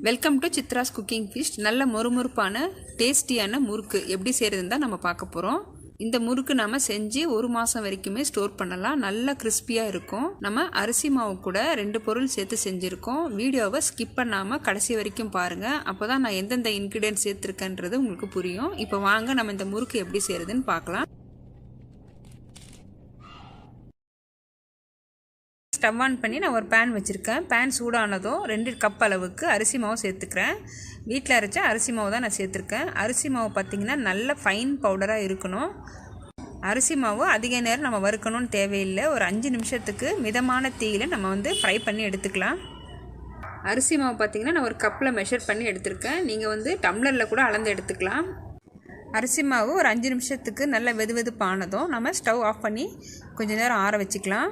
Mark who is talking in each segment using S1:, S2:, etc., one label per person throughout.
S1: Welcome to Chitra's cooking feast. நல்ல மொறுமொறுப்பான டேஸ்டியான முறுக்கு எப்படி செய்கிறதுன்னு தான் நம்ம பார்க்க போகிறோம். இந்த முறுக்கு நம்ம செஞ்சு 1 மாதம் வரைக்குமே ஸ்டோர் பண்ணலாம். நல்லா கிறிஸ்பியாக இருக்கும். நம்ம அரிசி மாவு கூட 2 பொருள் சேர்த்து செஞ்சுருக்கோம். வீடியோவை ஸ்கிப் பண்ணாமல் கடைசி வரைக்கும் பாருங்கள். அப்போ தான் நான் எந்தெந்த இன்க்ரீடியன்ட் சேர்த்துருக்கேன்றது உங்களுக்கு புரியும். இப்போ வாங்க நம்ம இந்த முறுக்கு எப்படி செய்கிறதுன்னு பார்க்கலாம். ஸ்டவ் ஆன் பண்ணி நான் ஒரு பேன் வச்சுருக்கேன். பேன் சூடானதும் 2 கப் அளவுக்கு அரிசி மாவு சேர்த்துக்கிறேன். வீட்டில் அரைச்ச அரிசி மாவு தான் நான் சேர்த்துருக்கேன். அரிசி மாவு பார்த்திங்கன்னா நல்ல ஃபைன் பவுடராக இருக்கணும். அரிசி மாவு அதிக நேரம் நம்ம வறுக்கணும்னு தேவையில்லை. ஒரு 5 நிமிஷத்துக்கு மிதமான தீயில் நம்ம ஃப்ரை பண்ணி எடுத்துக்கலாம். அரிசி மாவு பார்த்திங்கன்னா நான் ஒரு கப்பில் மெஷர் பண்ணி எடுத்திருக்கேன். நீங்கள் டம்ளரில் கூட அளந்து எடுத்துக்கலாம். அரிசி மாவு ஒரு 5 நிமிஷத்துக்கு நல்ல வெதுவெதுப்பானதும் நம்ம ஸ்டவ் ஆஃப் பண்ணி கொஞ்சம் நேரம் ஆற வச்சுக்கலாம்.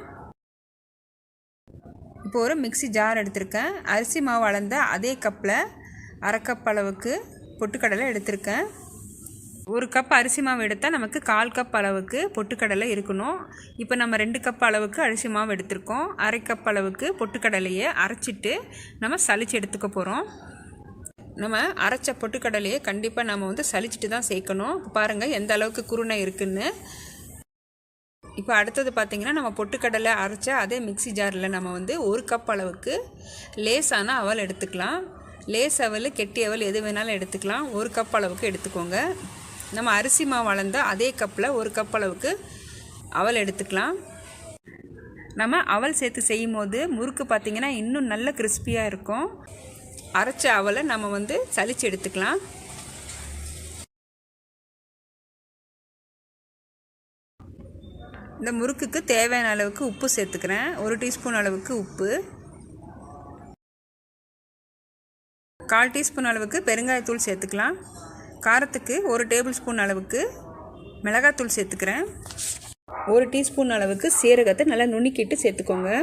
S1: இப்போ ஒரு மிக்ஸி ஜார் எடுத்திருக்கேன். அரிசி மாவு அளந்த அதே கப்பில் 1/2 கப் அளவுக்கு பொட்டுக்கடலை எடுத்திருக்கேன். 1 கப் அரிசி மாவு எடுத்தால் நமக்கு 1/4 கப் அளவுக்கு பொட்டுக்கடலை இருக்கணும். இப்போ நம்ம 2 கப் அளவுக்கு அரிசி மாவு எடுத்திருக்கோம். 1/2 கப் அளவுக்கு பொட்டுக்கடலையை அரைச்சிட்டு நம்ம சலிச்சு எடுத்துக்க போகிறோம். நம்ம அரைச்ச பொட்டுக்கடலையை கண்டிப்பாக நம்ம சலிச்சிட்டு தான் சேர்க்கணும். பாருங்கள் எந்த அளவுக்கு குருணை இருக்குன்னு. இப்போ அடுத்தது பார்த்திங்கன்னா நம்ம பொட்டுக்கடலை அரைச்ச அதே மிக்ஸி ஜாரில் நம்ம 1 கப் அளவுக்கு லேசான அவல் எடுத்துக்கலாம். லேஸ் அவல் கெட்டி அவல் எது வேணாலும் எடுத்துக்கலாம். 1 கப் அளவுக்கு எடுத்துக்கோங்க. நம்ம அரிசி மாவு அளந்த அதே கப்பில் 1 கப் அளவுக்கு அவல் எடுத்துக்கலாம். நம்ம அவல் சேர்த்து செய்யும் போது முறுக்கு பார்த்திங்கன்னா இன்னும் நல்ல கிறிஸ்பியாக இருக்கும். அரைச்ச அவலை நம்ம சலிச்சு எடுத்துக்கலாம். இந்த முறுக்குக்கு தேவையான அளவுக்கு உப்பு சேர்த்துக்கிறேன். 1 டீஸ்பூன் அளவுக்கு உப்பு, 1/4 டீஸ்பூன் அளவுக்கு பெருங்காயத்தூள் சேர்த்துக்கலாம். காரத்துக்கு 1 டேபிள் ஸ்பூன் அளவுக்கு மிளகாத்தூள் சேர்த்துக்கிறேன். 1 டீஸ்பூன் அளவுக்கு சீரகத்தை நல்லா நுணுக்கிட்டு சேர்த்துக்கோங்க.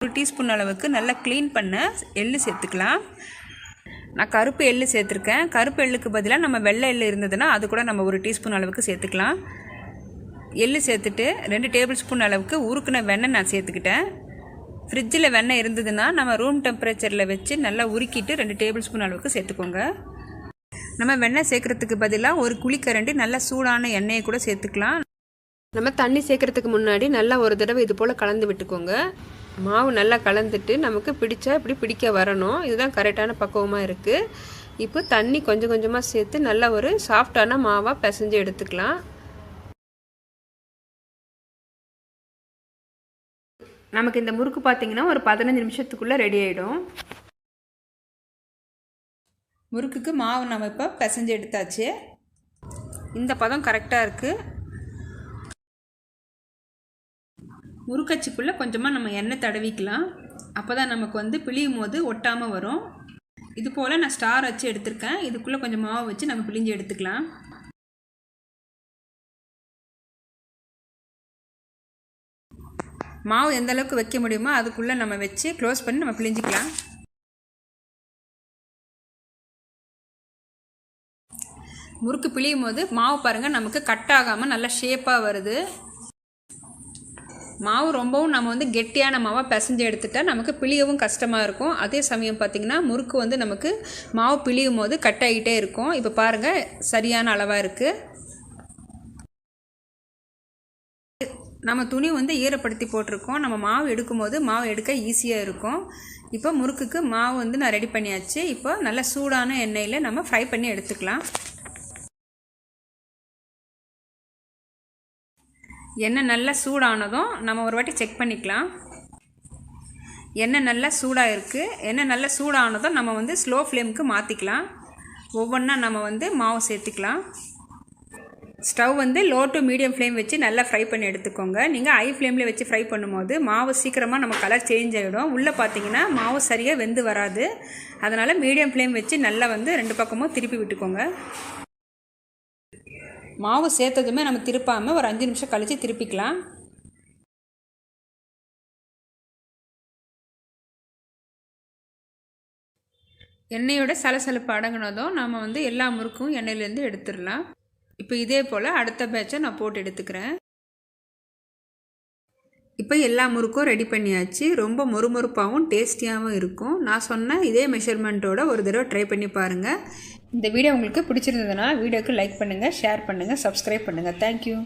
S1: 1 டீஸ்பூன் அளவுக்கு நல்லா க்ளீன் பண்ண எள்ளு சேர்த்துக்கலாம். நான் கருப்பு எள்ளு சேர்த்துருக்கேன். கருப்பு எள்ளுக்கு பதிலாக நம்ம வெள்ளை எள்ளு இருந்ததுன்னா அது கூட நம்ம 1 டீஸ்பூன் அளவுக்கு சேர்த்துக்கலாம். எள்ளு சேர்த்துட்டு 2 டேபிள் ஸ்பூன் அளவுக்கு உருக்குன வெண்ணெய் நான் சேர்த்துக்கிட்டேன். ஃப்ரிட்ஜில் வெண்ணெய் இருந்ததுன்னா நம்ம ரூம் டெம்பரேச்சரில் வச்சு நல்லா உருக்கிட்டு 2 டேபிள் ஸ்பூன் அளவுக்கு சேர்த்துக்கோங்க. நம்ம வெண்ணெய் சேர்க்குறதுக்கு பதிலாக ஒரு குழிக்கரண்டி நல்லா சூடான எண்ணெயை கூட சேர்த்துக்கலாம். நம்ம தண்ணி சேர்க்குறதுக்கு முன்னாடி நல்லா ஒரு தடவை இது போல் கலந்து விட்டுக்கோங்க. மாவு நல்லா கலந்துட்டு நமக்கு பிடிச்சா இப்படி பிடிக்க வரணும். இதுதான் கரெக்டான பக்குவமாக இருக்குது. இப்போ தண்ணி கொஞ்சம் கொஞ்சமாக சேர்த்து நல்லா ஒரு சாஃப்டான மாவாக பிசைஞ்சு எடுத்துக்கலாம். நமக்கு இந்த முறுக்கு பார்த்திங்கன்னா ஒரு 15 நிமிஷத்துக்குள்ளே ரெடி ஆகிடும். முறுக்குக்கு மாவு நம்ம இப்போ பிசைஞ்சு எடுத்தாச்சு. இந்த பதம் கரெக்டாக இருக்குது. முறுக்கச்சிக்குள்ளே கொஞ்சமாக நம்ம எண்ணெய் தடவிக்கலாம். அப்போ தான் நமக்கு பிழியும் போது ஒட்டாமல் வரும். இது போல் நான் ஸ்டார் வச்சு எடுத்திருக்கேன். இதுக்குள்ளே கொஞ்சம் மாவு வச்சு நம்ம பிழிஞ்சு எடுத்துக்கலாம். மாவு எந்த அளவுக்கு வைக்க முடியுமோ அதுக்குள்ளே நம்ம வச்சு க்ளோஸ் பண்ணி நம்ம பிழிஞ்சிக்கலாம். முறுக்கு பிழியும் போது மாவு பாருங்கள் நமக்கு கட் ஆகாமல் நல்லா ஷேப்பாக வருது. மாவு ரொம்பவும் நம்ம கெட்டியான மாவாக பிசைஞ்சு எடுத்துட்டால் நமக்கு பிழியவும் கஷ்டமாக இருக்கும். அதே சமயம் பார்த்திங்கன்னா முறுக்கு நமக்கு மாவு பிழியும் போது கட் ஆகிட்டே இருக்கும். இப்போ பாருங்கள் சரியான அளவாக இருக்குது. நம்ம துணி ஈரப்படுத்தி போட்டிருக்கோம். நம்ம மாவு எடுக்கும்போது மாவு எடுக்க ஈஸியாக இருக்கும். இப்போ முறுக்குக்கு மாவு நான் ரெடி பண்ணியாச்சு. இப்போ நல்லா சூடான எண்ணெயில் நம்ம ஃப்ரை பண்ணி எடுத்துக்கலாம். எண்ணெய் நல்லா சூடானதும் நம்ம ஒரு வாட்டி செக் பண்ணிக்கலாம். எண்ணெய் நல்லா சூடாக இருக்குது. எண்ணெய் நல்லா சூடானதும் நம்ம ஸ்லோ ஃப்ளேமுக்கு மாற்றிக்கலாம். ஒவ்வொன்றா நம்ம மாவு சேர்த்துக்கலாம். Stove low to medium flame வச்சு நல்லா ஃப்ரை பண்ணி எடுத்துக்கோங்க. நீங்கள் ஹை ஃப்ளேமில் வச்சு ஃப்ரை பண்ணும்போது மாவு சீக்கிரமாக நம்ம கலர் சேஞ்ச் ஆகிடும். உள்ளே பார்த்திங்கன்னா மாவு சரியாக வெந்து வராது. அதனால் மீடியம் ஃப்ளேம் வச்சு நல்லா 2 பக்கமும் திருப்பி விட்டுக்கோங்க. மாவு சேர்த்ததுமே நம்ம திருப்பாமல் ஒரு 5 நிமிஷம் கழித்து திருப்பிக்கலாம். எண்ணெயோட சலசலப்பு அடங்கினதும் நம்ம எல்லா முறுக்கும் எண்ணெயிலேருந்து எடுத்துடலாம். இப்போ இதே போல் அடுத்த பேட்சை நான் போட்டு எடுத்துக்கிறேன். இப்போ எல்லா முறுக்கும் ரெடி பண்ணியாச்சு. ரொம்ப மொறுமொறுப்பாகவும் டேஸ்டியாகவும் இருக்கும். நான் சொன்ன இதே மெஷர்மெண்ட்டோட ஒரு தடவை ட்ரை பண்ணி பாருங்கள். இந்த வீடியோ உங்களுக்கு பிடிச்சிருந்ததுன்னா வீடியோக்கு லைக் பண்ணுங்கள், ஷேர் பண்ணுங்கள், சப்ஸ்கிரைப் பண்ணுங்கள். தேங்க்யூ.